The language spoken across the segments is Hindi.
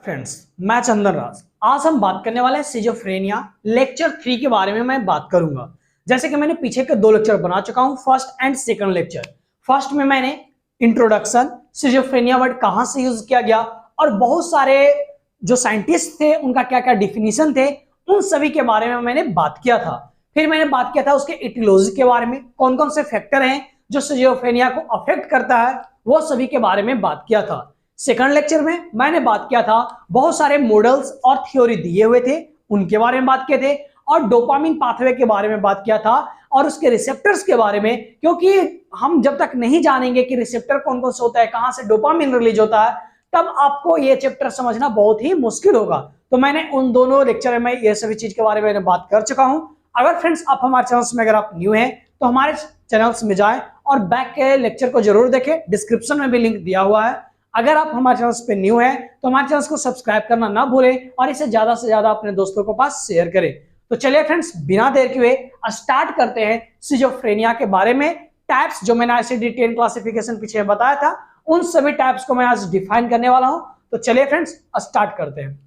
फ्रेंड्स, मैं चंदन राज। आज हम बात करने वाले हैं सिजोफ्रेनिया लेक्चर 3 के बारे में मैं बात करूंगा। जैसे कि मैंने पीछे के 2 लेक्चर बना चुका हूं, first and second lecture. First में मैंने इंट्रोडक्शन, सिजोफ्रेनिया वर्ड कहां से यूज किया गया और बहुत सारे जो साइंटिस्ट थे उनका क्या क्या डिफिनीशन थे, उन सभी के बारे में मैंने बात किया था। फिर मैंने बात किया था उसके इटियोलॉजी के बारे में, कौन कौन से फैक्टर हैं जो सिजोफ्रेनिया को अफेक्ट करता है, वो सभी के बारे में बात किया था। सेकंड लेक्चर में मैंने बात किया था बहुत सारे मॉडल्स और थ्योरी दिए हुए थे, उनके बारे में बात किए थे, और डोपामिन पाथवे के बारे में बात किया था और उसके रिसेप्टर्स के बारे में, क्योंकि हम जब तक नहीं जानेंगे कि रिसेप्टर कौन कौन से होता है, कहां से डोपामिन रिलीज होता है, तब आपको ये चैप्टर समझना बहुत ही मुश्किल होगा। तो मैंने उन दोनों लेक्चर में ये सभी चीज के बारे में बात कर चुका हूं। अगर फ्रेंड्स आप हमारे चैनल्स में अगर आप न्यू हैं तो हमारे चैनल्स में जाएं और बैक के लेक्चर को जरूर देखें, डिस्क्रिप्शन में भी लिंक दिया हुआ है। अगर आप हमारे चैनल पे न्यू हैं तो हमारे चैनल को सब्सक्राइब करना ना भूलें और इसे ज्यादा से ज्यादा अपने दोस्तों के पास शेयर करें। तो चलिए फ्रेंड्स, बिना देर के हुए स्टार्ट करते हैं सिजोफ्रेनिया के बारे में। टाइप्स जो मैंने ICD-10 क्लासिफिकेशन पीछे बताया था, उन सभी टाइप्स को मैं आज डिफाइन करने वाला हूं। तो चलिए फ्रेंड्स स्टार्ट करते हैं।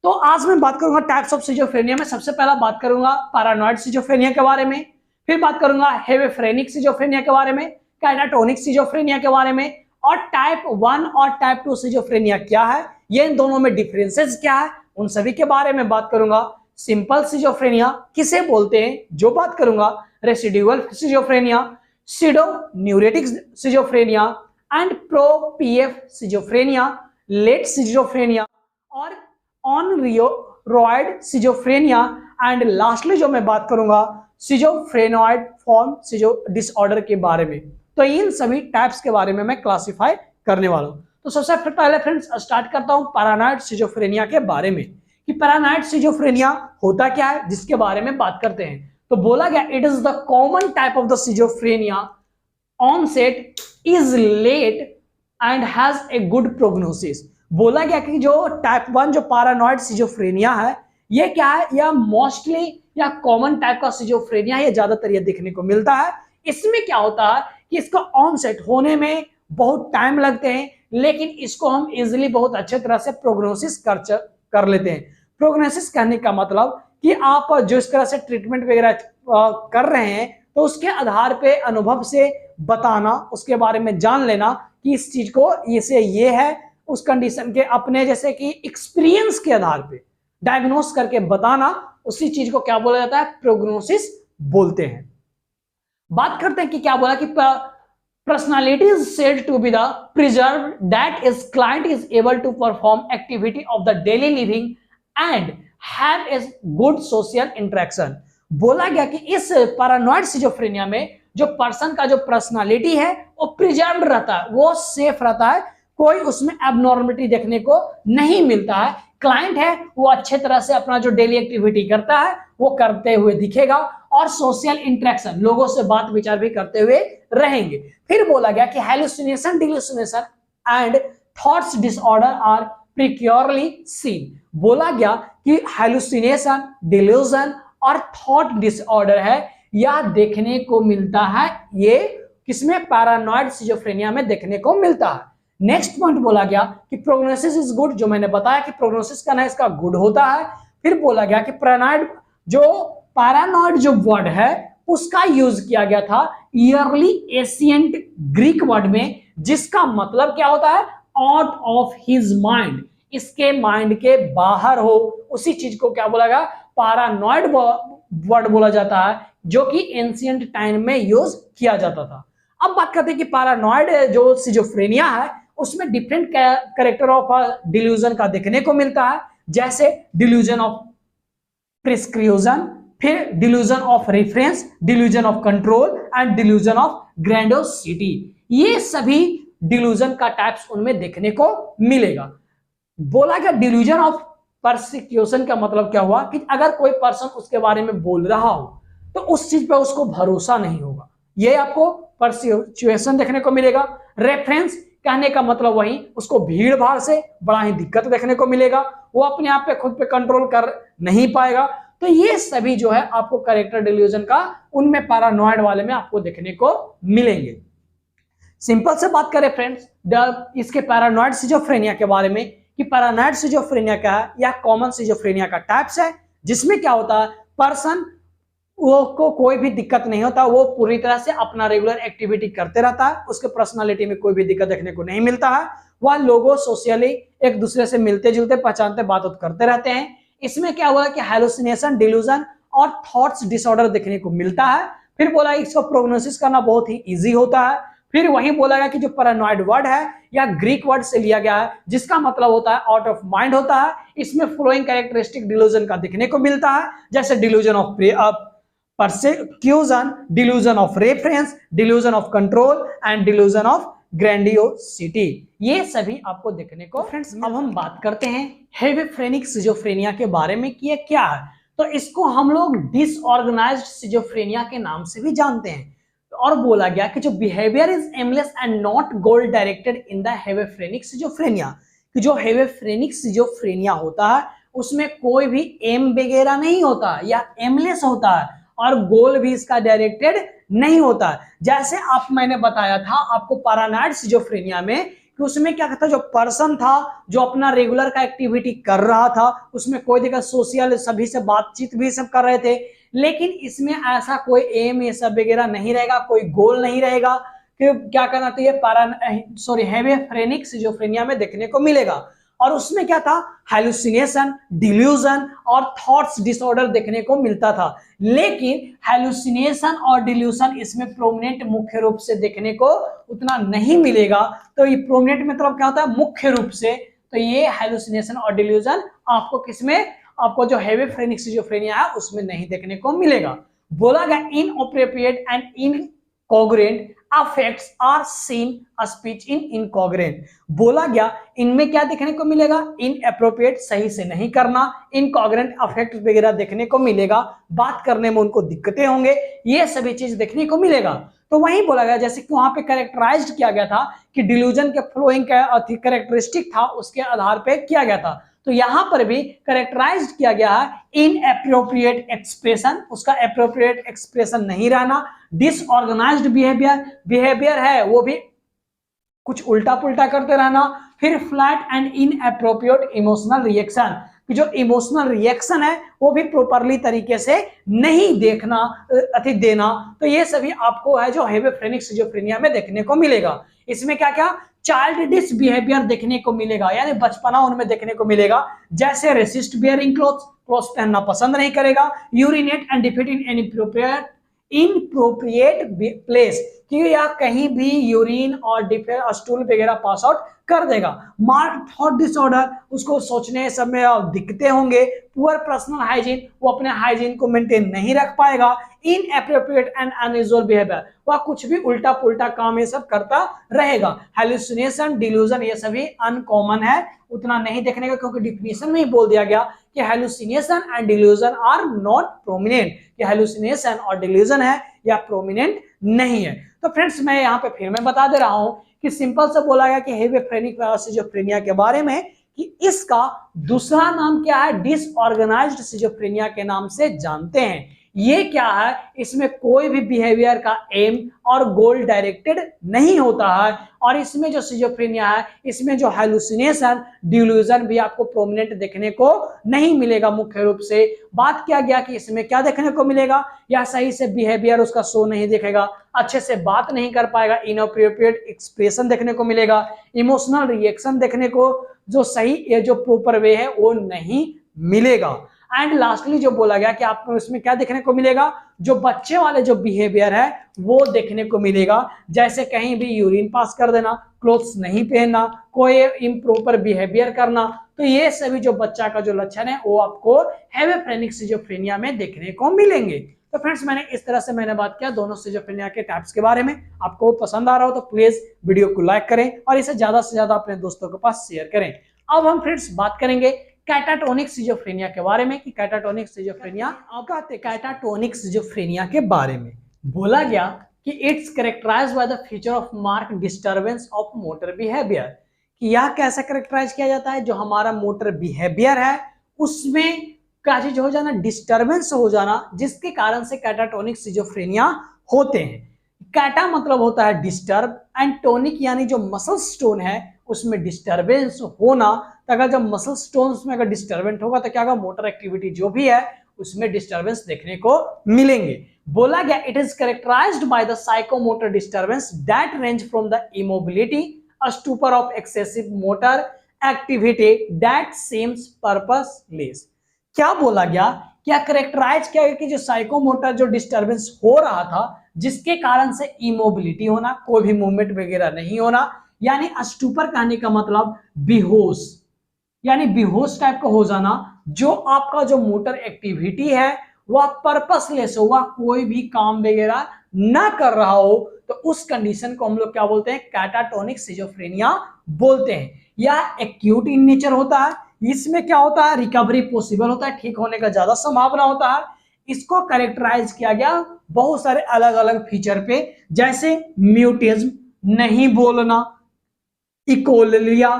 तो आज मैं बात करूंगा टाइप्स ऑफ सिजोफ्रेनिया में। सबसे पहला बात करूंगा पैरानॉइड सिजोफ्रेनिया के बारे में, फिर बात करूंगा हेमिफ्रेनिक सिजोफ्रेनिया के बारे में, काइनेटोनिक सिजोफ्रेनिया के बारे में, और टाइप 1 और टाइप 2 सिजोफ्रेनिया क्या है, ये इन दोनों में डिफरेंसेस क्या है, उन सभी के बारे में बात करूंगा। सिंपल सिजोफ्रेनिया किसे बोलते हैं जो बात करूंगा, residual schizophrenia, pseudo neurotic schizophrenia and pro PF schizophrenia, late schizophrenia और oneiroid schizophrenia, and lastly जो मैं बात करूंगा सिजोफ्रेनॉइड फॉर्म सिजो डिसऑर्डर के बारे में। तो इन सभी टाइप्स के बारे में मैं क्लासिफाई करने वाला हूं। तो सबसे पहले फ्रेंड्स स्टार्ट करता हूं पैरानॉइड सिजोफ्रेनिया के बारे में कि पैरानॉइड सिजोफ्रेनिया होता क्या है, जिसके बारे में बात करते हैं। तो बोला गया it is the common type of the schizophrenia, onset is late and has a good prognosis. बोला गया कि जो टाइप 1 जो पैरानॉइड सिजोफ्रेनिया है, ये क्या है, या मोस्टली या कॉमन टाइप का सिजोफ्रेनिया, ये ज्यादातर ये देखने को मिलता है। इसमें क्या होता है कि इसका ऑनसेट होने में बहुत टाइम लगते हैं, लेकिन इसको हम इजीली बहुत अच्छे तरह से प्रोग्नोसिस कर लेते हैं। प्रोग्नोसिस करने का मतलब कि आप जो इस तरह से ट्रीटमेंट वगैरह कर रहे हैं, तो उसके आधार पे अनुभव से बताना, उसके बारे में जान लेना कि इस चीज को इसे ये है, उस कंडीशन के अपने जैसे कि एक्सपीरियंस के आधार पे डायग्नोस करके बताना, उसी चीज को क्या बोला जाता है, प्रोग्नोसिस बोलते हैं। बात करते हैं कि क्या बोला कि personality is said to be the preserved that is client is able to perform activity of the daily living and have a good social interaction. बोला गया कि इस पैरानॉइड सिजोफ्रेनिया में जो पर्सन का जो पर्सनालिटी है वो प्रिजर्व्ड रहता है, वो सेफ रहता है, कोई उसमें एबनॉर्मलिटी देखने को नहीं मिलता है। क्लाइंट है वो अच्छे तरह से अपना जो डेली एक्टिविटी करता है वो करते हुए दिखेगा, और सोशल इंटरेक्शन, लोगों से बात विचार भी करते हुए रहेंगे। फिर बोला गया कि hallucination, delusion and thoughts disorder are peculiarly seen. बोला गया कि हैलुसिनेशन, डिल्यूजन और थॉट डिसऑर्डर है, या देखने को मिलता है, ये किसमें, पैरानॉइड सिजोफ्रेनिया में देखने को मिलता है। नेक्स्ट पॉइंट बोला गया कि प्रोग्नोसिस इज गुड, जो मैंने बताया कि प्रोग्नोसिस करना इसका गुड होता है। फिर बोला गया कि पैरानॉइड जो वर्ड है उसका यूज किया गया था ईयरली एशियंट ग्रीक वर्ड में, जिसका मतलब क्या होता है, आउट ऑफ हिज माइंड, इसके माइंड के बाहर हो, उसी चीज को क्या बोला गया, पैरानॉइड वर्ड बोला जाता है, जो कि एंशिएंट टाइम में यूज किया जाता था। अब बात करते हैं कि पैरानॉइड जो सिजोफ्रेनिया है उसमें डिफरेंट कैरेक्टर ऑफ डिल्यूजन का देखने को मिलता है, जैसे डिल्यूजन ऑफ प्रिस्क्रिप्शन, फिर delusion of reference, delusion of control and delusion of grandiosity. ये सभी डिल्यूजन का टाइप्स उनमें देखने को मिलेगा। बोला गया डिल्यूजन ऑफ परसिक्यूशन का मतलब क्या हुआ कि अगर कोई पर्सन उसके बारे में बोल रहा हो तो उस चीज पे उसको भरोसा नहीं होगा, ये आपको परसिक्यूशन देखने को मिलेगा। रेफरेंस कहने का मतलब वही, उसको भीड़ भाड़ से बड़ा ही दिक्कत देखने को मिलेगा, वो अपने आप पे खुद पे कंट्रोल कर नहीं पाएगा। तो ये सभी जो है आपको कैरेक्टर डिल्यूजन का उनमें पैरानॉइड वाले में आपको देखने को मिलेंगे। सिंपल से बात करें फ्रेंड्स इसके पैरानॉइड सिजोफ्रेनिया के बारे में कि पैरानॉइड सिजोफ्रेनिया क्या है या कॉमन सिजोफ्रेनिया का टाइप्स है, जिसमें क्या होता है पर्सन वो को कोई भी दिक्कत नहीं होता, वो पूरी तरह से अपना रेगुलर एक्टिविटी करते रहता है, उसके पर्सनालिटी में कोई भी दिक्कत देखने को नहीं मिलता है, वह लोगों सोशियली एक दूसरे से मिलते जुलते पहचानते बात करते रहते हैं। इसमें क्या हुआ कि हेलुसिनेशन, डिल्यूजन और थॉट्स डिसऑर्डर देखने को मिलता है। फिर बोला इसको प्रोग्नोसिस करना बहुत ही इजी होता है। फिर वही बोला गया कि जो पैरानॉइड वर्ड है या ग्रीक वर्ड से लिया गया है, जिसका मतलब होता है आउट ऑफ माइंड होता है। इसमें फ्लोइंग कैरेक्टरिस्टिक डिल्यूजन का देखने को मिलता है, जैसे delusion of persecution, delusion of reference, delusion of control and delusion of grandiosity, ये सभी आपको देखने को। फ्रेंड्स अब हम बात करते हैं हेविफ्रेनिक सिजोफ्रेनिया के बारे में कि ये क्या है। तो इसको हम लोग डिसऑर्गेनाइज्ड सिजोफ्रेनिया के नाम से भी जानते हैं। और बोला गया कि जो behaviour is aimless and not goal directed in the hebephrenic schizophrenia, कि जो हेविफ्रेनिक सिजोफ्रेनिया होता है उसमें कोई भी एम वगैरह नहीं होता या एमलेस होता है और गोल भी इसका डायरेक्टेड नहीं होता। जैसे आप मैंने बताया था आपको पैरानॉइड सिजोफ्रेनिया में कि उसमें क्या था, जो पर्सन था जो अपना रेगुलर का एक्टिविटी कर रहा था, उसमें कोई दिक्कत, सोशल सभी से बातचीत भी सब कर रहे थे, लेकिन इसमें ऐसा कोई एम ये सब वगैरह नहीं रहेगा, कोई गोल नहीं रहेगा कि क्या करना चाहिए। हेविफ्रेनिक सिजोफ्रेनिया में देखने को मिलेगा। और उसमें क्या था, हेलुसिनेशन, डिल्यूजन और थॉट्स डिसऑर्डर देखने को मिलता था। लेकिन हेलुसिनेशन और डिल्यूजन इसमें प्रोमिनेंट मुख्य रूप से देखने को उतना नहीं मिलेगा। तो ये प्रोमिनेंट मतलब क्या होता है, मुख्य रूप से। तो ये हेलुसिनेशन और डिल्यूजन आपको किसमें, आपको जो हेविफ्रेनिक सिजोफ्रेनिया है उसमें नहीं देखने को मिलेगा। बोला गया inappropriate and incoherent affects are seen speech in incoherent. बोला गया इनमें क्या देखने को मिलेगा, इनअप्रोप्रिएट सही से नहीं करना, इनकोगरेंट अफेक्ट वगैरह देखने को मिलेगा, बात करने में उनको दिक्कतें होंगे, ये सभी चीज देखने को मिलेगा। तो वही बोला गया जैसे कि वहां पे कैरेक्टराइज्ड किया गया था कि डिल्यूजन के फ्लोइंग का कैरेक्टरिस्टिक था, उसके आधार पे किया गया था। तो यहां पर भी कैरेक्टराइज्ड किया गया है इनएप्रोप्रिएट एक्सप्रेशन, उसका एप्रोप्रिएट एक्सप्रेशन नहीं रहना, डिसऑर्गेनाइज्ड बिहेवियर है वो भी कुछ उल्टा पुल्टा करते रहना, फिर flat and inappropriate emotional reaction, कि जो इमोशनल रिएक्शन है वो भी प्रॉपरली तरीके से नहीं देखना देना। तो ये सभी आपको है जो हेविफ्रेनिक सिजोफ्रेनिया में देखने को मिलेगा। इसमें क्या क्या, चाइल्डिश बिहेवियर देखने को मिलेगा, यानी बचपना उनमें देखने को मिलेगा, जैसे रेसिस्ट बियरिंग क्लोथ्स पहनना पसंद नहीं करेगा, urinate and defeat in inappropriate place, कि या कहीं भी यूरिन और स्टूल वगैरह पास आउट कर देगा। मार्क थॉट डिसऑर्डर, उसको सोचने सब में दिक्कतें होंगे। पुअर पर्सनल हाइजीन, वो अपने हाइजीन को मेंटेन नहीं रख पाएगा। इनएप्रोप्रिएट एंड अनयूजुअल बिहेवियर, वह कुछ भी उल्टा पुल्टा काम ये सब करता रहेगा। हेलुसिनेशन, डिल्यूजन ये सभी अनकॉमन है, उतना नहीं देखने का, क्योंकि डिफिनेशन में ही बोल दिया गया कि hallucination and delusion are not prominent, कि हेलुसिनेशन और डिल्यूजन है या प्रोमिनेंट नहीं है। तो फ्रेंड्स मैं यहाँ पे फिर मैं बता दे रहा हूं कि सिंपल से बोला गया कि हेविफ्रेनिक सिजोफ्रेनिया के बारे में कि इसका दूसरा नाम क्या है, डिसऑर्गेनाइज्ड सिजोफ्रेनिया के नाम से जानते हैं। ये क्या है, इसमें कोई भी बिहेवियर का एम और गोल डायरेक्टेड नहीं होता है। और इसमें जो सिजोफ्रेनिया है इसमें जो हेलुसिनेशन, डिल्यूजन भी आपको प्रोमिनेंट देखने को नहीं मिलेगा। मुख्य रूप से बात किया गया कि इसमें क्या देखने को मिलेगा, या सही से बिहेवियर उसका शो नहीं दिखेगा, अच्छे से बात नहीं कर पाएगा, इनअप्रोप्रिएट एक्सप्रेशन देखने को मिलेगा, इमोशनल रिएक्शन देखने को जो सही जो प्रॉपर वे है वो नहीं मिलेगा। एंड लास्टली जो बोला गया कि आपको इसमें क्या देखने को मिलेगा, जो बच्चे वाले जो बिहेवियर है वो देखने को मिलेगा, जैसे कहीं भी यूरिन पास कर देना, क्लोथ्स नहीं पहनना, कोई इम्प्रॉपर बिहेवियर करना। तो ये सभी जो बच्चा का जो लक्षण है वो आपको हेविफ्रेनिक सिजोफ्रेनिया में देखने को मिलेंगे। तो फ्रेंड्स मैंने इस तरह से बात किया दोनों सिजोफ्रेनिया के टाइप्स के बारे में। आपको पसंद आ रहा हो तो प्लीज वीडियो को लाइक करें और इसे ज्यादा से ज्यादा अपने दोस्तों के पास शेयर करें। अब हम फ्रेंड्स बात करेंगे कैटाटोनिक सिजोफ्रेनिया के बारे में कि कैटाटोनिक सिजोफ्रेनिया कैटाटोनिक सिजोफ्रेनिया के बारे में बोला गया कि it's characterised by the feature of mark disturbance of motor behaviour, कि यह कैसा कैरेक्टराइज किया जाता है, जो हमारा मोटर बिहेवियर है उसमें क्या चीज हो जाना, डिस्टर्बेंस हो जाना, जिसके कारण से कैटाटोनिक सिजोफ्रेनिया होते हैं। कैटा मतलब होता है डिस्टर्ब एंड टोनिक यानी जो मसल स्टोन है उसमें डिस्टरबेंस होना, तो अगर जब मसल स्टोन्स में अगर डिस्टरबेंस होगा तो क्या होगा, मोटर एक्टिविटी जो भी है उसमें डिस्टरबेंस देखने को मिलेंगे। बोला गया it is characterised by the psychomotor disturbance that range from the immobility, a stupor of excessive motor activity that seems purposeless. क्या बोला गया, क्या कैरेक्टराइज किया गया कि जो साइकोमोटर जो डिस्टरबेंस हो रहा था जिसके कारण से इमोबिलिटी होना, कोई भी मूवमेंट वगैरह नहीं होना, यानी स्टूपर कहने का मतलब बेहोश, यानी बेहोश टाइप का हो जाना, जो आपका जो मोटर एक्टिविटी है वह पर्पसलेस हो, वह कोई भी काम वगैरह ना कर रहा हो, तो उस कंडीशन को हम लोग क्या बोलते हैं, कैटाटोनिक सिजोफ्रेनिया बोलते हैं। यह एक्यूट इन नेचर होता है, इसमें क्या होता है, रिकवरी पॉसिबल होता है, ठीक होने का ज्यादा संभावना होता है। इसको कैरेक्टराइज किया गया बहुत सारे अलग अलग फीचर पे, जैसे म्यूटिज्म, नहीं बोलना, इकोलिया,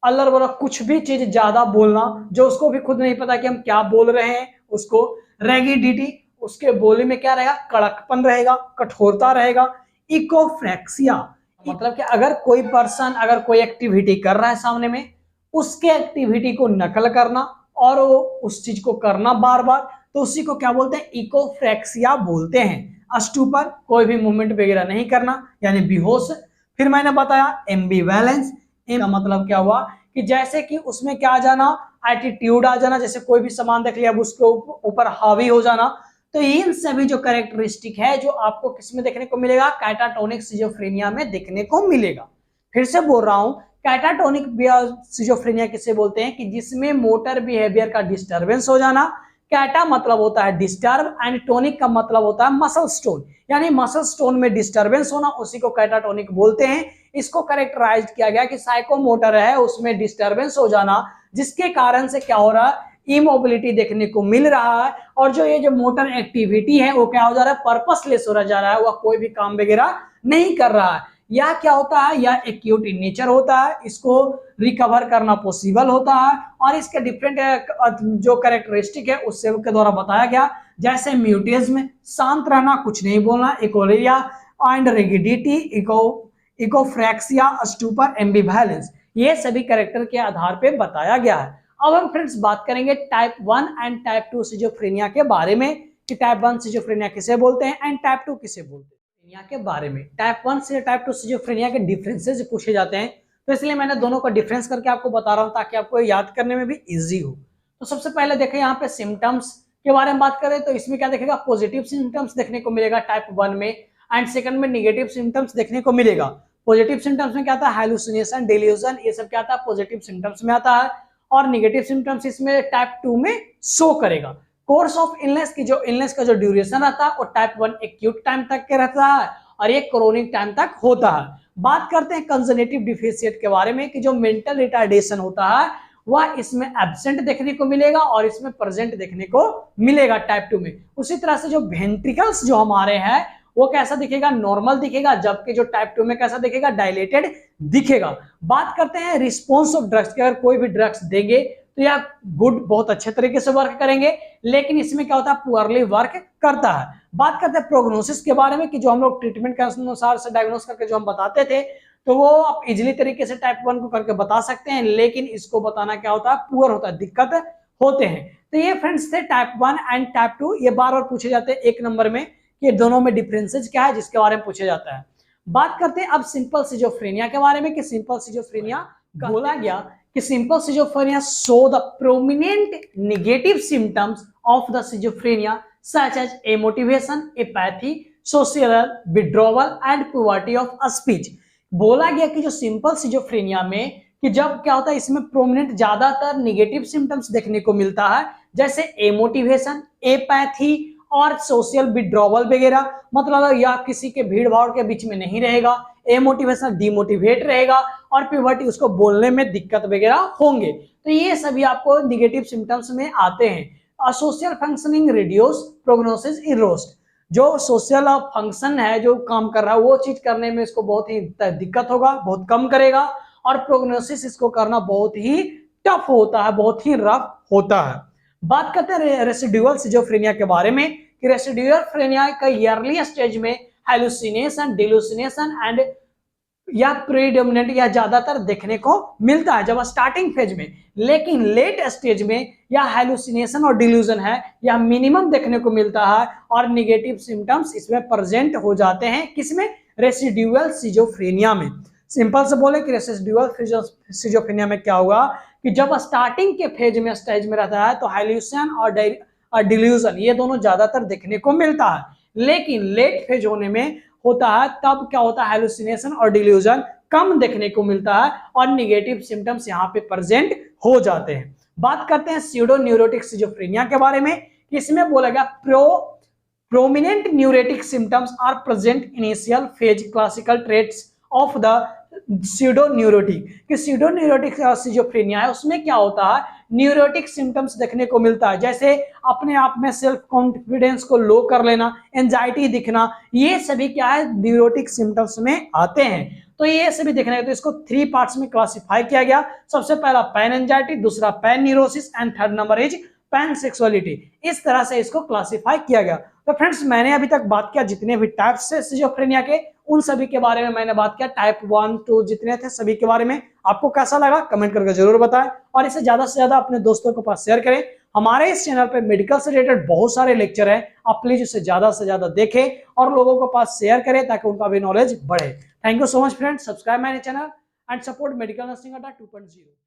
अलग अलग कुछ भी चीज ज्यादा बोलना जो उसको भी खुद नहीं पता कि हम क्या बोल रहे हैं, उसको रेगिडिटी, उसके बोली में क्या रहेगा, कड़कपन रहेगा, कठोरता रहेगा। इकोफ्रेक्सिया मतलब कि अगर कोई पर्सन अगर कोई एक्टिविटी कर रहा है सामने में, उसके एक्टिविटी को नकल करना और वो उस चीज को करना बार बार, तो उसी को क्या बोलते हैं, इकोफ्रेक्सिया बोलते हैं। स्टूपर, कोई भी मूवमेंट वगैरह नहीं करना यानी बेहोश। फिर मैंने बताया एम्बिवैलेंस, का मतलब क्या हुआ कि जैसे कि उसमें क्या आ जाना, एटीट्यूड आ जाना, जैसे कोई भी सामान देख लिया अब उसके ऊपर हावी हो जाना। तो इन सभी जो कैरेक्टरिस्टिक है जो आपको किसमें देखने को मिलेगा, कैटाटोनिक सिजोफ्रेनिया में देखने को मिलेगा। फिर से बोल रहा हूं, कैटाटोनिक सिजोफ्रेनिया किसे बोलते हैं कि जिसमें मोटर बिहेवियर का डिस्टरबेंस हो जाना। कैटा मतलब होता है डिस्टर्ब एंड टोनिक का मतलब होता है मसल स्टोन, यानी मसल स्टोन में डिस्टरबेंस होना, उसी को कैटाटोनिक बोलते हैं। इसको कैरेक्टराइज किया गया कि साइकोमोटर है उसमें डिस्टरबेंस हो जाना, जिसके कारण से क्या हो रहा है, इमोबिलिटी देखने को मिल रहा है, और जो ये जो मोटर एक्टिविटी है वो क्या हो जा रहा है, पर्पसलेस हो जा रहा है, वह कोई भी काम वगैरह नहीं कर रहा है। यह क्या होता है, यह एक्यूट इन नेचर होता है, इसको रिकवर करना पॉसिबल होता है, और इसके डिफरेंट जो कैरेक्टरिस्टिक है उससे के द्वारा बताया गया, जैसे म्यूटिज्म, शांत रहना, कुछ नहीं बोलना, इकोलिया एंड रिगिडिटी, इकोफ्रेक्सिया, स्टूपर, एम्बिवैलेंस, ये सभी कैरेक्टर के आधार पे बताया गया है। अब हम फ्रेंड्स बात करेंगे टाइप 1 एंड टाइप 2 सिजोफ्रेनिया के बारे में कि टाइप 1 सिजोफ्रेनिया किसे बोलते हैं एंड टाइप 2 किसे बोलते हैं के बारे में। टाइप 1 से टाइप 2 सिजोफ्रेनिया के डिफरेंसेस पूछे जाते हैं, तो इसलिए मैंने दोनों का डिफरेंस करके आपको बता रहा हूं ताकि आपको याद करने में भी इजी हो। तो सबसे पहले देखें यहाँ पे सिम्टम्स के बारे में बात करें तो इसमें क्या देखेगा, पॉजिटिव सिम्टम्स देखने को मिलेगा टाइप 1 में, एंड सेकंड में नेगेटिव सिम्टम्स देखने को मिलेगा। पॉजिटिव सिम्टम्स में क्या आता है, हैलुसिनेशन, डेल्यूजन, ये सब क्या आता है, पॉजिटिव सिम्टम्स में आता है, और नेगेटिव सिम्टम्स इसमें टाइप 2 में शो करेगा। कोर्स ऑफ इलनेस की जो इलनेस का जो ड्यूरेशन रहता है वो टाइप 1 एक्यूट टाइम तक के रहता है और ये क्रोनिक टाइम तक होता है। बात करते हैं कंजर्वेटिव डिफिशिएंट के बारे में कि जो मेंटल रिटार्डेशन होता है वह इसमें एब्सेंट देखने को मिलेगा और इसमें प्रेजेंट देखने को मिलेगा टाइप 2 में। उसी तरह से जो वेंट्रिकल्स जो हमारे हैं वो कैसा दिखेगा, नॉर्मल दिखेगा, जबकि जो टाइप 2 में कैसा दिखेगा, डायलेटेड दिखेगा। बात करते हैं रिस्पॉन्स ऑफ ड्रग्स के, अगर कोई भी ड्रग्स देंगे तो यह गुड बहुत अच्छे तरीके से वर्क करेंगे, लेकिन इसमें क्या होता है, पुअरली वर्क करता है। बात करते हैं प्रोग्नोसिस के बारे में कि जो हम लोग ट्रीटमेंट के अनुसार से डायग्नोस करके जो हम बताते थे तो वो आप इजिली तरीके से टाइप 1 को करके बता सकते हैं, लेकिन इसको बताना क्या होता है, पुअर होता है, दिक्कत होते हैं। तो ये फ्रेंड्स थे टाइप 1 एंड टाइप 2, ये बार बार पूछे जाते हैं एक नंबर में कि दोनों में डिफरेंसेस क्या है जिसके बारे में पूछा जाता है। बात करते हैं अब सिंपल सिजोफ्रेनिया के बारे में कि सिंपल सिजोफ्रेनिया बोला गया कि simple schizophrenia show the prominent negative symptoms of the schizophrenia such as amotivation, apathy, social withdrawal and poverty of speech. बोला गया कि जो सिंपल सिजोफ्रेनिया में कि जब क्या होता है इसमें प्रोमिनेंट ज्यादातर नेगेटिव सिम्टम्स देखने को मिलता है, जैसे एमोटिवेशन, एपैथी और सोशल विड्रॉवल वगैरह, मतलब या किसी के भीड़ भाड़ के बीच में नहीं रहेगा, एमोटिवेशन डिमोटिवेट रहेगा और प्यूबर्टी उसको बोलने में दिक्कत वगैरह होंगे। तो ये सभी आपको नेगेटिव सिम्टम्स में आते हैं। सोशल फंक्शनिंग रिड्यूस, प्रोग्नोसिस इरोस्ट, जो सोशल फंक्शन है जो काम कर रहा है वो चीज करने में इसको बहुत ही दिक्कत होगा, बहुत कम करेगा, और प्रोग्नोसिस इसको करना बहुत ही टफ होता है, बहुत ही रफ होता है। बात करते हैं रेसिडुअल सिजोफ्रेनिया के बारे में कि रेसिडुअल फ्रेनिया का ईयरली स्टेज में हेलुसिनेशन, डिलुसिनेशन एंड या प्रीडोमिनेंट या ज्यादातर देखने को मिलता है जब स्टार्टिंग फेज में। लेकिन लेट स्टेज में या हेलुसिनेशन और डिल्यूजन है या मिनिमम देखने को मिलता है और निगेटिव सिम्टम्स इसमें प्रेजेंट हो जाते हैं। किसमें? रेसिड्यूअल सिजोफ्रेनिया में। सिंपल से बोले कि रेसिड्यूअल सिजोफ्रेनिया में क्या होगा कि जब स्टार्टिंग के स्टेज में रहता है तो हेलुसिनेशन और डिल्यूजन ये दोनों ज्यादातर देखने को मिलता है। लेकिन लेट फेज होने में होता है तब क्या होता है, हेलुसिनेशन और डिल्यूजन कम देखने को मिलता है और निगेटिव सिम्टम्स यहाँ पे प्रेजेंट हो जाते हैं। बात करते हैं स्यूडो न्यूरोटिक सिजोफ्रेनिया के बारे में। इसमें बोला गया prominent neurotic symptoms are present initial phase classical traits of the pseudoneurotic। कि pseudoneurotic सिजोफ्रेनिया है उसमें क्या होता है, न्यूरोटिक सिम्टम्स देखने को मिलता है, जैसे अपने आप में सेल्फ कॉन्फिडेंस को लो कर लेना, एंजाइटी दिखना, ये सभी क्या है न्यूरोटिक सिम्टम्स में आते हैं। तो ये सभी देखना है तो इसको 3 पार्ट्स में क्लासिफाई किया गया। सबसे पहला पैन एंजाइटी, दूसरा pan neurosis and third number is pan sexuality. इस तरह से इसको क्लासिफाई किया गया। तो फ्रेंड्स मैंने अभी तक बात किया जितने भी टाइप्स है सिजोफ्रेनिया के, उन सभी के बारे में मैंने बात किया, टाइप 1 2 जितने थे सभी के बारे में। आपको कैसा लगा कमेंट करके जरूर बताएं और इसे ज्यादा से ज्यादा अपने दोस्तों के पास शेयर करें। हमारे इस चैनल पे मेडिकल से रिलेटेड बहुत सारे लेक्चर हैं, आप प्लीज उसे ज्यादा से ज्यादा देखें और लोगों के पास शेयर करें ताकि उनका भी नॉलेज बढ़े। Thank you so much friends, subscribe my channel and support medical nursing अड्डा 2.0।